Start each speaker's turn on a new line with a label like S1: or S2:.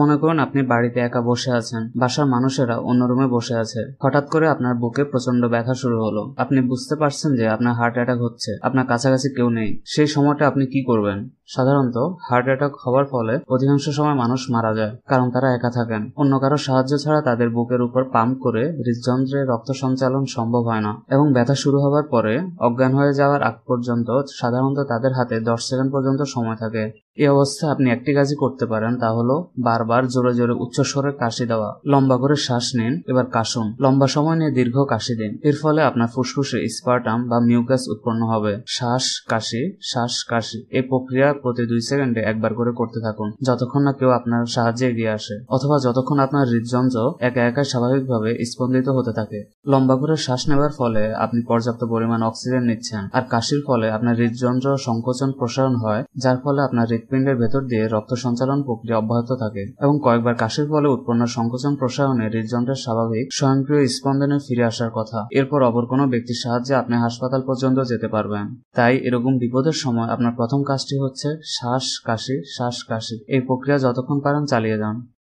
S1: মনে করুন আপনি বাড়িতে একা বসে আছেন, বাসার মানুষেরা অন্য রুমে বসে আছে। হঠাৎ করে আপনার বুকে প্রচন্ড ব্যথা শুরু হলো। আপনি বুঝতে পারছেন যে আপনার হার্ট অ্যাটাক হচ্ছে, আপনার কাছাকাছি কেউ নেই। সেই সময়টা আপনি কি করবেন? সাধারণত হার্ট অ্যাটাক হওয়ার ফলে অধিকাংশ সময় মানুষ মারা যায়, কারণ তারা একা থাকেন। অন্য কারো সাহায্য ছাড়া তাদের বুকের উপর পাম্প করে হৃদযন্ত্রে রক্ত সঞ্চালন সম্ভব হয় না, এবং ব্যথা শুরু হওয়ার পরে অজ্ঞান হয়ে যাওয়ার আগ পর্যন্ত সাধারণত তাদের হাতে 10 সেকেন্ড পর্যন্ত সময় থাকে। এই অবস্থায় আপনি একটি কাজই করতে পারেন, তা হলো বারবার জোরে জোরে উচ্চস্বরে কাশি দেওয়া। লম্বা করে শ্বাস নিন, এবার কাশুন। লম্বা সময় নিয়ে দীর্ঘ কাশি দিন। এর ফলে আপনার ফুসফুসে স্পার্টাম বা মিউকাস উৎপন্ন হবে। শ্বাস কাশি, শ্বাস কাশি, এই প্রক্রিয়া প্রতি 2 সেকেন্ডে একবার করে করতে থাকুন, যতক্ষণ না কেউ আপনার সাহায্যে এগিয়ে আসে, অথবা যতক্ষণ আপনার হৃদযন্ত্র একা একা স্বাভাবিকভাবে স্পন্দিত হতে থাকে। লম্বা করে শ্বাস নেওয়ার ফলে আপনি পর্যাপ্ত পরিমাণ অক্সিজেন নিচ্ছেন, আর কাশির ফলে আপনার হৃদযন্ত্র সংকোচন প্রসারণ হয়, যার ফলে আপনার হৃৎপিণ্ডের ভেতর দিয়ে রক্ত সঞ্চালন প্রক্রিয়া অব্যাহত থাকে, এবং কয়েকবার কাশির ফলে উৎপন্ন সংকোচন প্রসারণে হৃদযন্ত্রের স্বাভাবিক স্বয়ংক্রিয় স্পন্দনে ফিরে আসার কথা। এরপর অপর কোনো ব্যক্তির সাহায্যে আপনি হাসপাতাল পর্যন্ত যেতে পারবেন। তাই এরকম বিপদের সময় আপনার প্রথম কাজটি হচ্ছে শ্বাস কাশি, শ্বাস কাশি। এই প্রক্রিয়া যতক্ষণ পারেন চালিয়ে যান।